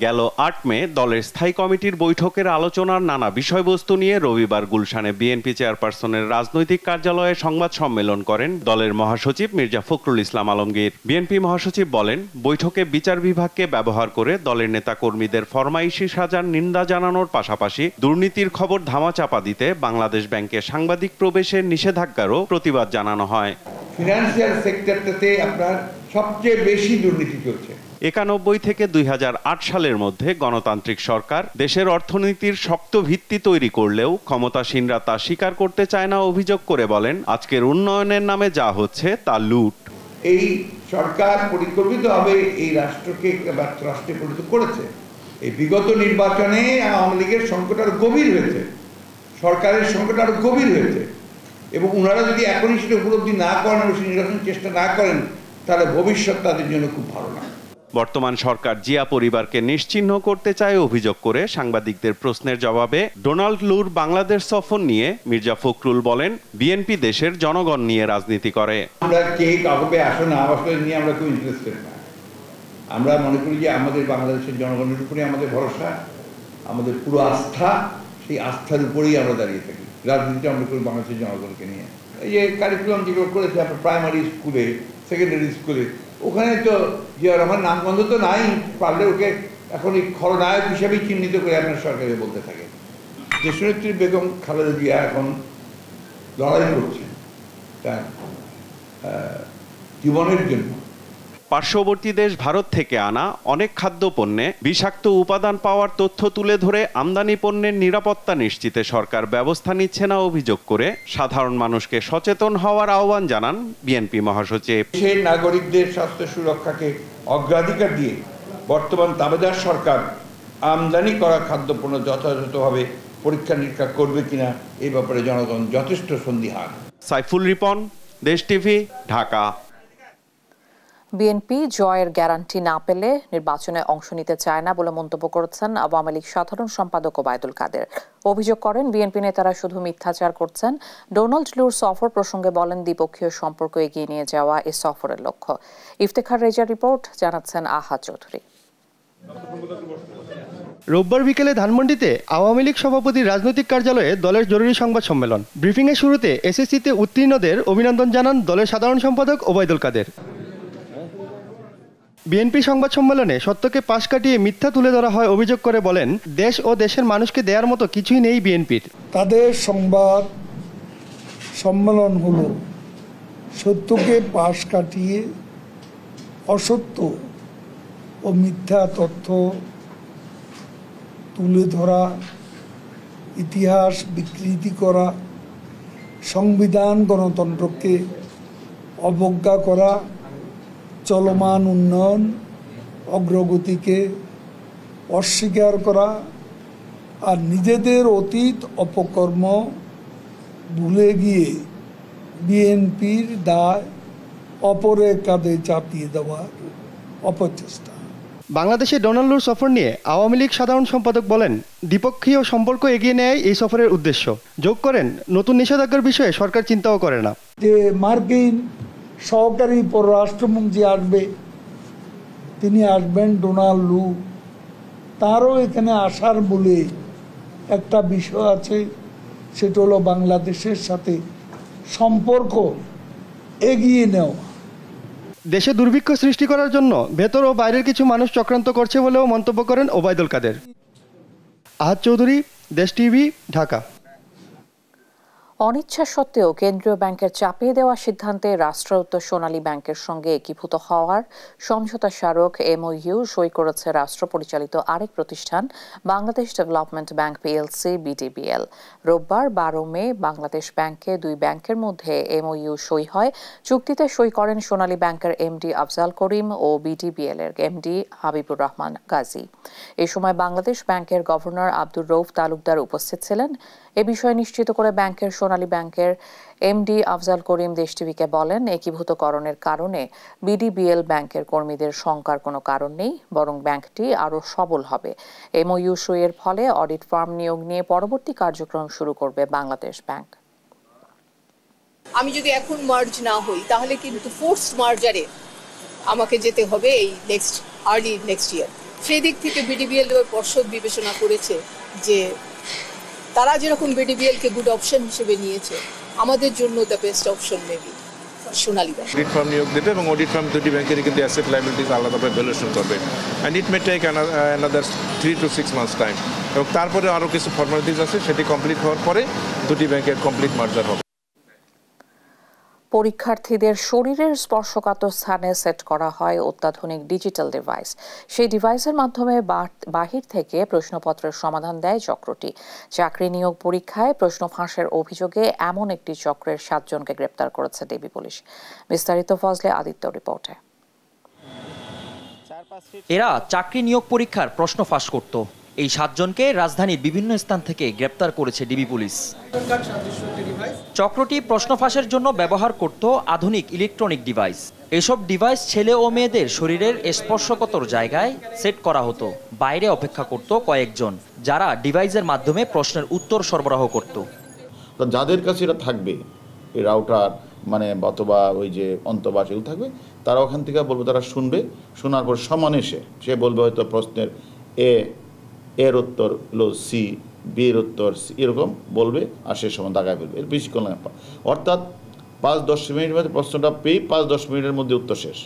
[SPEAKER 21] গেল ৮ মে দলের স্থায়ী কমিটির বৈঠকের আলোচনার নানা বিষয়বস্তু নিয়ে রবিবার গুলশানে বিএনপি চেয়ারপারসনের রাজনৈতিক কার্যালয়ে সংবাদ সম্মেলন করেন দলের মহাসচিব মির্জা ফখরুল ইসলাম আলমগীর। বিএনপি মহাসচিব বলেন, বৈঠকে বিচার বিভাগকে ব্যবহার করে দলের নেতাকর্মীদের ফরমাইশি সাজার নিন্দা জানানোর পাশাপাশি দুর্নীতির খবর ধামাচাপা দিতে বাংলাদেশ ব্যাংকে সাংবাদিক প্রবেশের নিষেধাজ্ঞারও প্রতিবাদ জানানো হয়।
[SPEAKER 22] ফিনান্সিয়াল সেক্টরটাতে আপনার সবচেয়ে বেশি দুর্নীতি চলছে।
[SPEAKER 21] 91 থেকে 2008 সালের মধ্যে গণতান্ত্রিক সরকার দেশের অর্থনীতির শক্ত ভিত্তি তৈরি করলেও ক্ষমতাসীনরা তা স্বীকার করতে চায় না অভিযোগ করে বলেন, আজকের উন্নয়নের নামে যা হচ্ছে তা লুট।
[SPEAKER 22] এই সরকার পরিকল্পিতভাবে এই রাষ্ট্রকে রাষ্ট্রে পরিণত করেছে। এই বিগত নির্বাচনে আওয়ামী লীগের সংকট আরো গভীর হয়েছে, সরকারের সংকট আরো গভীর হয়েছে, এবং ওনারা যদি এখনই সেটা উপলব্ধি না করেন এবং নির্বাচন চেষ্টা না করেন তাহলে ভবিষ্যৎ তাদের জন্য খুব ভালো না।
[SPEAKER 21] বর্তমান সরকার জিয়া পরিবারকে নিশ্চিহ্ন করতে চায় অভিযোগ করে সাংবাদিকদের প্রশ্নের জবাবে ডোনাল্ড লুর বাংলাদেশ সফর নিয়ে মির্জা ফখরুল বলেন, বিএনপি দেশের জনগণ নিয়ে রাজনীতি করে।
[SPEAKER 22] আমরা কে কাউকে আসনে আবাসন নিয়ে আমরা খুব ইন্টারেস্টেড না। আমরা মনে করি যে আমাদের বাংলাদেশের জনগণের উপরে আমাদের ভরসা, আমাদের পুরো আস্থা, সেই আস্থার উপরেই আমরা দাঁড়িয়ে থাকি। রাজনীতি আমরা করি বাংলাদেশের জনগণকে নিয়ে। এই যে কারিকুলাম যেগুলো করেছে আপনার প্রাইমারি স্কুলে, সেকেন্ডারি স্কুলে, ওখানে তো জিয়া রহমান নামগন্ধ তো নাই, পারলে ওকে এখন এই খলনায়ক হিসেবেই চিহ্নিত করে আপনার সরকারে বলতে থাকে। দেশনেত্রী বেগম খালেদা জিয়া এখন লড়াই করছেন তার জীবনের জন্য।
[SPEAKER 21] পার্শ্ববর্তী দেশ ভারত থেকে আনা অনেক খাদ্যপণ্যে বিষাক্ত উপাদান পাওয়ার তথ্য তুলে ধরে আমদানি পণ্যের নিরাপত্তা নিশ্চিতে সরকার ব্যবস্থা নিচ্ছে না অভিযোগ করে সাধারণ মানুষকে সচেতন হওয়ার আহ্বান জানান বিএনপি মহাসচিব।
[SPEAKER 22] দেশের নাগরিকদের স্বাস্থ্য সুরক্ষাকে অগ্রাধিকার দিয়ে বর্তমান তাবেদার সরকার আমদানি করা খাদ্যপণ্য যথাযথভাবে পরীক্ষা নিরীক্ষা করবে কিনা এই ব্যাপারে জনগণ যথেষ্ট সন্দিহান।
[SPEAKER 21] সাইফুল রিপন, দেশ টিভি, ঢাকা।
[SPEAKER 1] বিএনপি জয়ের গ্যারান্টি না পেলে নির্বাচনে অংশ নিতে চায় না বলে মন্তব্য করেছেন আওয়ামী লীগ সাধারণ সম্পাদক ওবায়দুল কাদের। অভিযোগ করেন, বিএনপি নেতারা শুধু মিথ্যাচার করছেন। ডোনাল্ড লুর সফর প্রসঙ্গে বলেন, দ্বিপক্ষীয় সম্পর্ক এগিয়ে নিয়ে যাওয়া এ সফরের লক্ষ্য। ইফতেখার রেজার রিপোর্ট, জানাচ্ছেন আহাদ চৌধুরী।
[SPEAKER 23] রোববার বিকেলে ধানমন্ডিতে আওয়ামী লীগ সভাপতির রাজনৈতিক কার্যালয়ে দলের জরুরি সংবাদ সম্মেলন। ব্রিফিংয়ের শুরুতে এসএসসিতে উত্তীর্ণদের অভিনন্দন জানান দলের সাধারণ সম্পাদক ওবায়দুল কাদের। বিএনপি সংবাদ সম্মেলনে সত্যকে পাশ কাটিয়ে মিথ্যা তুলে ধরা হয় অভিযোগ করে বলেন, দেশ ও দেশের মানুষকে দেওয়ার মতো কিছুই নেই বিএনপির।
[SPEAKER 12] তাদের সংবাদ সম্মেলন হলো সত্যকে পাশ কাটিয়ে অসত্য ও মিথ্যা তথ্য তুলে ধরা, ইতিহাস বিকৃতি করা, সংবিধান গণতন্ত্রকে অবজ্ঞা করা, চলমান উন্নয়ন অগ্রগতিকে অস্বীকার করা আর নিজেদের অতীত অপকর্ম ভুলে গিয়ে বিএনপির দায় অপরের কাঁধে চাপিয়ে দেওয়ার অপচেষ্টা।
[SPEAKER 23] বাংলাদেশে ডোনাল্ড লুর সফর নিয়ে আওয়ামী লীগ সাধারণ সম্পাদক বলেন, দ্বিপক্ষীয় সম্পর্ক এগিয়ে নেয় এই সফরের উদ্দেশ্য। যোগ করেন, নতুন নিষেধাজ্ঞার বিষয়ে সরকার চিন্তাও করে না।
[SPEAKER 12] যে মার্কিন সহকারী পররাষ্ট্রমন্ত্রী আসবে, তিনি আসবেন ডোনাল্ড লু, তারও এখানে আসার বলে একটা বিষয় আছে, সেটা হলো বাংলাদেশের সাথে সম্পর্ক এগিয়ে নেওয়া।
[SPEAKER 23] দেশে দুর্ভিক্ষ সৃষ্টি করার জন্য ভেতর ও বাইরের কিছু মানুষ চক্রান্ত করছে বলেও মন্তব্য করেন ওবায়দুল কাদের। আহাদ চৌধুরী, দেশ টিভি, ঢাকা।
[SPEAKER 1] অনিচ্ছা সত্ত্বেও কেন্দ্রীয় ব্যাংকের চাপিয়ে দেওয়া সিদ্ধান্তে রাষ্ট্রায়ত্ত সোনালী ব্যাংকের সঙ্গে একীভূত হওয়ার সমঝোতা স্মারক এমওইউ সই করেছে রাষ্ট্র পরিচালিত আরেক প্রতিষ্ঠান Bangladesh development bank PLC BDBL. রোববার 12 মে বাংলাদেশ ব্যাংকে দুই ব্যাংকের মধ্যে এমওইউ সই হয়। চুক্তিতে সই করেন সোনালী ব্যাংকের এমডি আফজাল করিম ও বিডিবিএল এর এমডি হাবিবুর রহমান গাজী। এ সময় বাংলাদেশ ব্যাংকের গভর্নর আব্দুর রউফ তালুকদার উপস্থিত ছিলেন। এ বিষয়ে নিশ্চিত করে ব্যাংকের সোনালী ব্যাংকের এমডি আফজাল করিম দেশ টিভিকে বলেন, একীভূতকরণের কারণে বিডিবিএল ব্যাংকের কর্মীদের শঙ্কার কোনো কারণ নেই, বরং ব্যাংকটি আরও সবল হবে। এমওইউ সইয়ের ফলে অডিট ফার্ম নিয়োগ নিয়ে পরবর্তী কার্যক্রম শুরু করবে বাংলাদেশ ব্যাংক।
[SPEAKER 24] আমি যদি এখন মার্জ না হই তাহলে কিন্তু ফোর্সড মার্জারে আমাকে যেতে হবে এই আর্লি নেক্সট ইয়ার। সেই দিক থেকে বিডিবিএল পর্ষদ বিবেচনা করেছে যে তারা যেরকম বিডিবিএলকে গুড অপশন হিসেবে নিয়েছে, আমাদের জন্য the best option maybe Sonali bank.
[SPEAKER 4] Audit firm নিয়োগ দেবে এবং অডিট ফার্ম দুটি ব্যাংকেরই কিন্তু অ্যাসেট লায়াবিলিটিস আলাদাভাবে ভ্যালুয়েশন করবে, and it may take another 3 to 6 months time. এবং তারপরে আরও কিছু ফর্মালিটিস আছে, সেটি কমপ্লিট হওয়ার পরে দুটি ব্যাংকের কমপ্লিট মার্জার হবে।
[SPEAKER 1] পরীক্ষার্থীদের শরীরের স্পর্শকাতর স্থানে সেট করা হয় অত্যাধুনিক ডিজিটাল ডিভাইস। সেই ডিভাইসের মাধ্যমে বাহির থেকে প্রশ্নপত্রের সমাধান দেয় চক্রটি। চাকরি নিয়োগ পরীক্ষায় প্রশ্ন ফাঁসের অভিযোগে এমন একটি চক্রের 7 জনকে গ্রেপ্তার করেছে ডিবি পুলিশ। বিস্তারিত ফজলে আদিত্য রিপোর্টে।
[SPEAKER 5] এরা চাকরি নিয়োগ পরীক্ষার প্রশ্ন ফাঁস করত। এই 7 জনকে রাজধানীর বিভিন্ন স্থান থেকে গ্রেপ্তার করেছে ডিবি পুলিশ। চক্রটি প্রশ্ন ফাঁসের জন্য ব্যবহার করত আধুনিক ইলেকট্রনিক ডিভাইস। এসব ডিভাইস ছেলে ও মেয়েদের শরীরের স্পর্শকাতর জায়গায় সেট করা হতো। বাইরে অপেক্ষা করত কয়েকজন, যারা ডিভাইসের মাধ্যমে প্রশ্নের উত্তর সরবরাহ করত।
[SPEAKER 8] যাদের কাছে এটা থাকবে, এই রাউটার মানে অথবা ওই যে অন্তবাস এগুলো থাকবে, তারা ওখান থেকে বলবে, তারা শুনবে, শোনার পর সমান এসে সে বলবে হয়তো প্রশ্নের এর উত্তর হলো সি, বি এর উত্তর সি, এরকম বলবে, আর সে সময় দাগায় ফেলবে। এর বেশিক্ষণ না, অর্থাৎ 5-10 মিনিটের মধ্যে প্রশ্নটা পেয়ে 5-10 মিনিটের মধ্যে উত্তর শেষ।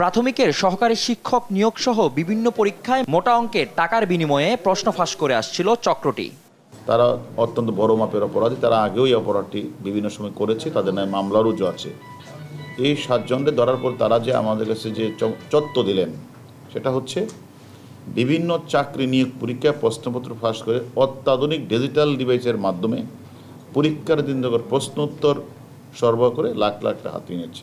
[SPEAKER 5] প্রাথমিকের সহকারী শিক্ষক নিয়োগ সহ বিভিন্ন পরীক্ষায় মোটা অঙ্কের টাকার বিনিময়ে প্রশ্ন ফাঁস করে আসছিল চক্রটি।
[SPEAKER 8] তারা অত্যন্ত বড় মাপের অপরাধী, তারা আগেও এই অপরাধটি বিভিন্ন সময় করেছে, তাদের নামে মামলা রুজু আছে। এই 7 জনদের ধরার পর তারা যে আমাদের কাছে যে তথ্য দিলেন, সেটা হচ্ছে বিভিন্ন চাকরি নিয়োগ পরীক্ষায় প্রশ্নপত্র ফাঁস করে অত্যাধুনিক ডিজিটাল ডিভাইসের মাধ্যমে পরীক্ষার দিন প্রশ্ন উত্তর সরবরাহ করে লাখ লাখ টাকা হাতিয়ে নিচ্ছে।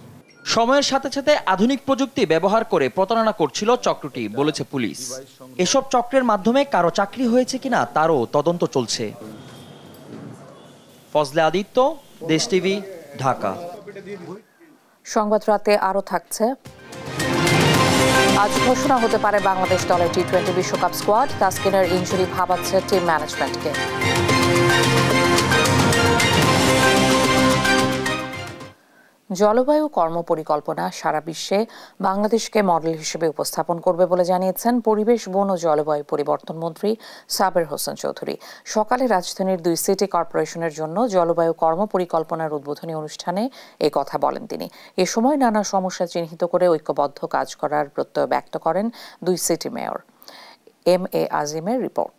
[SPEAKER 5] সময়ের সাথে সাথে আধুনিক প্রযুক্তি ব্যবহার করে প্রতারণা করছিল চক্রটি, বলেছে পুলিশ। এসব চক্রের মাধ্যমে কারো চাকরি হয়েছে কিনা তারও তদন্ত চলছে। ফজলে আদিত্য, দেশ টিভি, ঢাকা।
[SPEAKER 1] সংবাদ রাতে আরো থাকছে। আজ ঘোষণা হতে পারে বাংলাদেশ দলের টি-20 বিশ্বকাপ স্কোয়াড। তাসকিনের ইনজুরি ভাবাচ্ছে টিম ম্যানেজমেন্টকে। জলবায়ু কর্মপরিকল্পনা সারা বিশ্বে বাংলাদেশকে মডেল হিসেবে উপস্থাপন করবে বলে জানিয়েছেন পরিবেশ, বন ও জলবায়ু পরিবর্তন মন্ত্রী সাবের হোসেন চৌধুরী। সকালে রাজধানীর 2 সিটি কর্পোরেশনের জন্য জলবায়ু কর্মপরিকল্পনার উদ্বোধনী অনুষ্ঠানে এই কথা বলেন তিনি। এ সময় নানা সমস্যা চিহ্নিত করে ঐক্যবদ্ধ কাজ করার প্রত্যয় ব্যক্ত করেন 2 সিটি মেয়র। MA আজিমের রিপোর্ট।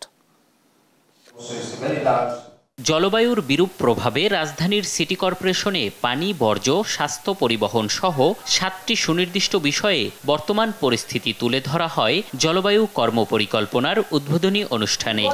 [SPEAKER 9] জলবায়ুর বিরূপ প্রভাবে রাজধানীর সিটি কর্পোরেশনে পানি, বর্জ্য, স্বাস্থ্য, পরিবহন সহ 7টি সুনির্দিষ্ট বিষয়ে বর্তমান পরিস্থিতি তুলে ধরা হয় জলবায়ু কর্মপরিকল্পনার উদ্বোধনী অনুষ্ঠানে।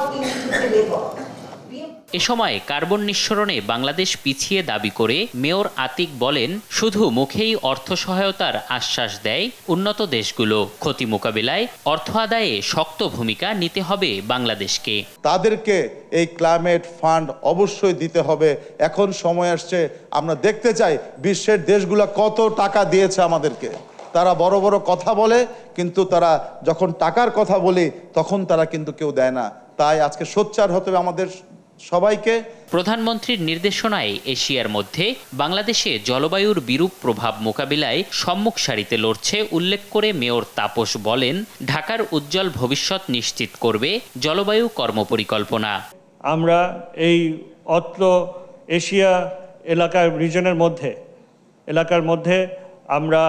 [SPEAKER 9] এ সময় কার্বন নিঃসরণে বাংলাদেশ পিছিয়ে দাবি করে মেয়র আতিক বলেন, শুধু মুখেই অর্থ সহায়তার আশ্বাস দেয় উন্নত দেশগুলো, ক্ষতি মোকাবিলায় অর্থ আদায়ে শক্ত ভূমিকা নিতে হবে বাংলাদেশকে।
[SPEAKER 25] তাদেরকে এই ক্লাইমেট ফান্ড অবশ্যই দিতে হবে। এখন সময় আসছে, আমরা দেখতে চাই বিশ্বের দেশগুলো কত টাকা দিয়েছে আমাদেরকে। তারা বড় বড় কথা বলে, কিন্তু তারা যখন টাকার কথা বলি তখন তারা কিন্তু কেউ দেয় না। তাই আজকে সোচ্চার হতে হবে আমাদের সবাইকে।
[SPEAKER 9] প্রধানমন্ত্রীর নির্দেশনায় এশিয়ার মধ্যে বাংলাদেশে জলবায়ুর বিরূপ প্রভাব মোকাবিলায় সম্মুখ সারিতে লড়ছে উল্লেখ করে মেয়র তাপস বলেন, ঢাকার উজ্জ্বল ভবিষ্যৎ নিশ্চিত করবে জলবায়ু কর্মপরিকল্পনা।
[SPEAKER 26] আমরা এই অত্র এশিয়া এলাকার মধ্যে আমরা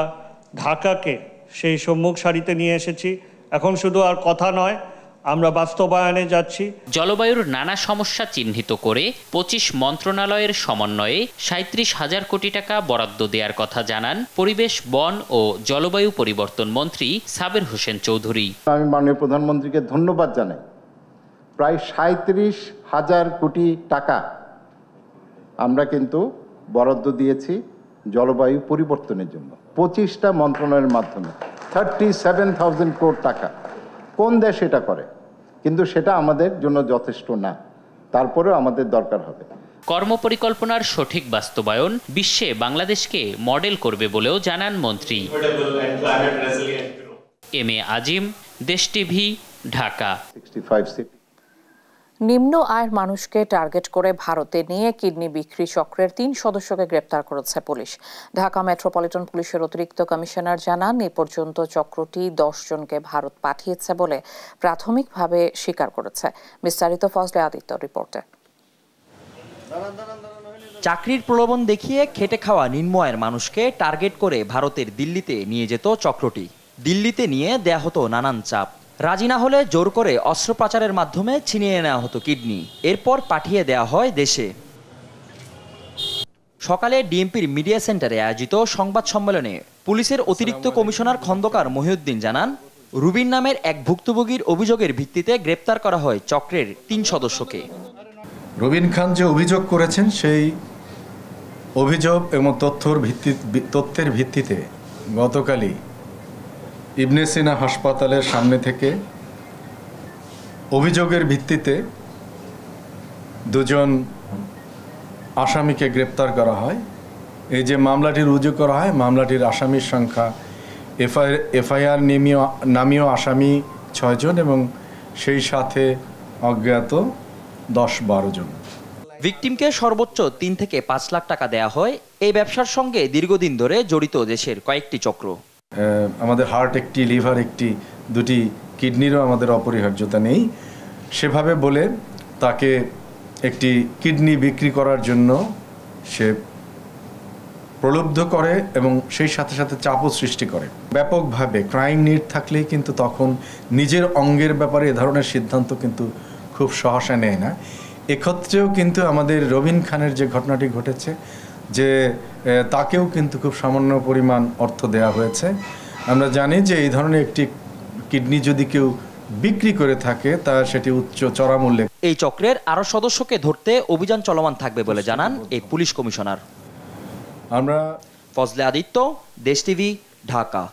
[SPEAKER 26] ঢাকাকে সেই সম্মুখ সারিতে নিয়ে এসেছি। এখন শুধু আর কথা নয়, আমরা বাস্তবায়নে যাচ্ছি।
[SPEAKER 9] জলবায়ুর নানা সমস্যা চিহ্নিত করে 25 মন্ত্রণালয়ের সমন্বয়ে 37,000 কোটি টাকা বরাদ্দ দেওয়ার কথা জানান পরিবেশ, বন ও জলবায়ু পরিবর্তন মন্ত্রী সাবের হোসেন চৌধুরী।
[SPEAKER 25] আমি মাননীয় প্রধানমন্ত্রীকে ধন্যবাদ জানাই। প্রায় 37,000 কোটি টাকা আমরা কিন্তু বরাদ্দ দিয়েছি জলবায়ু পরিবর্তনের জন্য 25টা মন্ত্রণালয়ের মাধ্যমে 37,000 কোটি টাকা। কোন দেশ এটা করে? কিন্তু সেটা আমাদের জন্য যথেষ্ট না, তারপরেও আমাদের দরকার হবে।
[SPEAKER 9] কর্মপরিকল্পনার সঠিক বাস্তবায়ন বিশ্বে বাংলাদেশকে মডেল করবে বলেও জানান মন্ত্রী। MA আজিম, দেশ টিভি, ঢাকা।
[SPEAKER 1] নিম্ন আয়ের মানুষকে টার্গেট করে ভারতে নিয়ে কিডনি বিক্রি চক্রের 3 সদস্যকে গ্রেপ্তার করেছে পুলিশ। ঢাকা মেট্রোপলিটন পুলিশের অতিরিক্ত কমিশনার জানান, এ পর্যন্ত চক্রটি 10 জনকে ভারত পাঠিয়েছে বলে প্রাথমিকভাবে স্বীকার করেছে। বিস্তারিত ফজলে আদিত্য রিপোর্টে।
[SPEAKER 5] চাকরির প্রলোভন দেখিয়ে খেটে খাওয়া নিম্ন আয়ের মানুষকে টার্গেট করে ভারতের দিল্লিতে নিয়ে যেত চক্রটি। দিল্লিতে নিয়ে দেয়া হতো নানান চাপ। রাজি না হলে জোর করে অস্ত্রোপচারের মাধ্যমে ছিনিয়ে নেওয়া হতো কিডনি, এরপর পাঠিয়ে দেয়া হয় দেশে। সকালে ডিএমপির মিডিয়া সেন্টারে আয়োজিত সংবাদ সম্মেলনে পুলিশের অতিরিক্ত কমিশনার খন্দকার মহিউদ্দিন জানান, রুবিন নামের এক ভুক্তভোগীর অভিযোগের ভিত্তিতে গ্রেপ্তার করা হয় চক্রের 3 সদস্যকে।
[SPEAKER 6] রুবিন খান যে অভিযোগ করেছেন সেই অভিযোগ এবং তথ্যের ভিত্তিতে গতকালই ইবনে সিনা হাসপাতালের সামনে থেকে অভিযোগের ভিত্তিতে 2 জন আসামিকে গ্রেপ্তার করা হয়। এই যে মামলাটি রুজু করা হয়, মামলাটির আসামির সংখ্যা এফআইআর নামীয় আসামি 6 জন এবং সেই সাথে অজ্ঞাত 10-12 জন।
[SPEAKER 5] ভিকটিমকে সর্বোচ্চ 3 থেকে 5 লাখ টাকা দেয়া হয়। এই ব্যবসার সঙ্গে দীর্ঘদিন ধরে জড়িত দেশের কয়েকটি চক্র।
[SPEAKER 6] আমাদের হার্ট একটি, লিভার একটি, 2টি কিডনিরও আমাদের অপরিহার্যতা নেই, সেভাবে বলে তাকে একটি কিডনি বিক্রি করার জন্য সে প্রলুব্ধ করে এবং সেই সাথে সাথে চাপও সৃষ্টি করে। ব্যাপকভাবে ক্রাইম নিড থাকলেই কিন্তু তখন নিজের অঙ্গের ব্যাপারে এ ধরনের সিদ্ধান্ত কিন্তু খুব সহসা নেয় না। এক্ষেত্রেও কিন্তু আমাদের রবিন খানের যে ঘটনাটি ঘটেছে, যে তাকেও কিন্তু খুব সামান্য পরিমাণ অর্থ দেওয়া হয়েছে। আমরা জানি যে এই ধরনের একটি কিডনি যদি কেউ বিক্রি করে থাকে তা সেটি চড়া মূল্যে।
[SPEAKER 5] এই চক্রের আরো সদস্যকে ধরতে অভিযান চলমান থাকবে বলে জানান এই পুলিশ কমিশনার।
[SPEAKER 6] আমরা
[SPEAKER 5] ফজলে আদিত্য, দেশ টিভি, ঢাকা।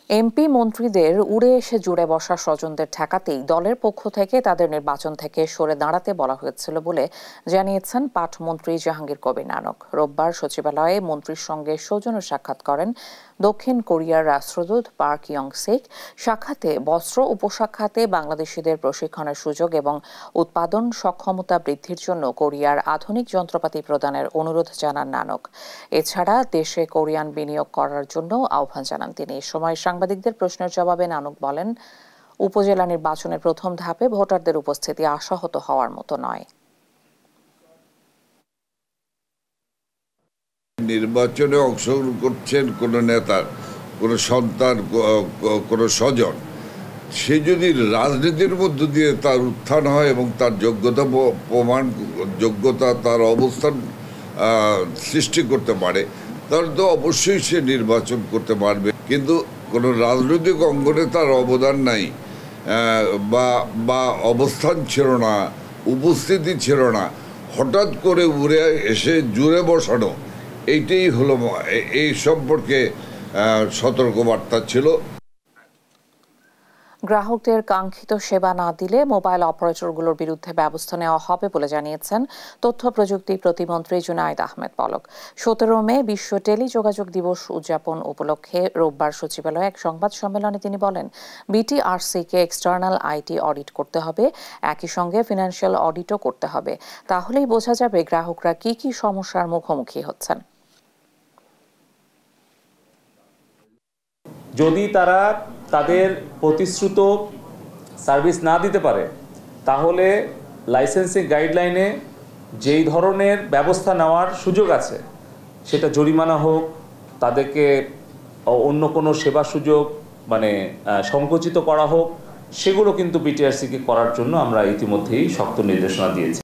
[SPEAKER 1] এমপি মন্ত্রীদের উড়ে এসে জুড়ে বসা স্বজনদের ঠেকাতেই দলের পক্ষ থেকে তাদের নির্বাচন থেকে সরে দাঁড়াতে বলা হয়েছিল বলে জানিয়েছেন পাটমন্ত্রী জাহাঙ্গীর কবির নানক। রোববার সচিবালয়ে মন্ত্রীর সঙ্গে সৌজন্য সাক্ষাৎ করেন দক্ষিণ কোরিয়ার রাষ্ট্রদূত পার্ক ইয়ং সিক। সাক্ষাতে বস্ত্র উপসাক খাতে বাংলাদেশিদের প্রশিক্ষণের সুযোগ এবং উৎপাদন সক্ষমতা বৃদ্ধির জন্য কোরিয়ার আধুনিক যন্ত্রপাতি প্রদানের অনুরোধ জানান নানক। এছাড়া দেশে কোরিয়ান বিনিয়োগ করার জন্য আহ্বান জানান তিনি। এ সময় সাংবাদিকদের প্রশ্নের জবাবে নানক বলেন, উপজেলা নির্বাচনের প্রথম ধাপে ভোটারদের উপস্থিতি আশাহত হওয়ার মতো নয়।
[SPEAKER 7] নির্বাচনে অংশগ্রহণ করছেন কোনো নেতার, কোনো সন্তান, কোনো স্বজন, সে যদি রাজনীতির মধ্য দিয়ে তার উত্থান হয় এবং তার যোগ্যতা তার অবস্থান সৃষ্টি করতে পারে, তাহলে তো অবশ্যই সে নির্বাচন করতে পারবে। কিন্তু কোনো রাজনৈতিক অঙ্গনে তার অবদান নাই বা অবস্থান ছিল না, উপস্থিতি ছিল না, হঠাৎ করে উড়ে এসে জুড়ে বসানো, এইটাই হলো এই সম্পর্কে সতর্কবার্তা ছিল।
[SPEAKER 1] গ্রাহকদের কাঙ্ক্ষিত সেবা না দিলে মোবাইল অপারেটরগুলোর বিরুদ্ধে ব্যবস্থা নেওয়া হবে বলে জানিয়েছেন তথ্য প্রযুক্তি প্রতিমন্ত্রী জুনায়েদ আহমেদ পলক। 17 মে বিশ্ব টেলিযোগাযোগ দিবস উদযাপন উপলক্ষে রোববার সচিবালয়ে এক সংবাদ সম্মেলনে তিনি বলেন, বিটিআরসিকে এক্সটার্নাল আইটি অডিট করতে হবে, একই সঙ্গে ফিনান্সিয়াল অডিটও করতে হবে। তাহলেই বোঝা যাবে গ্রাহকরা কি কি সমস্যার মুখোমুখি হচ্ছেন।
[SPEAKER 10] যদি তারা তাদের প্রতিশ্রুত সার্ভিস না দিতে পারে, তাহলে লাইসেন্সিং গাইডলাইনে যেই ধরনের ব্যবস্থা নেওয়ার সুযোগ আছে, সেটা জরিমানা হোক, তাদেরকে অন্য কোনো সেবা সুযোগ সংকুচিত করা হোক, সেগুলো কিন্তু বিটিআরসিকে করার জন্য আমরা ইতিমধ্যেই শক্ত নির্দেশনা দিয়েছি।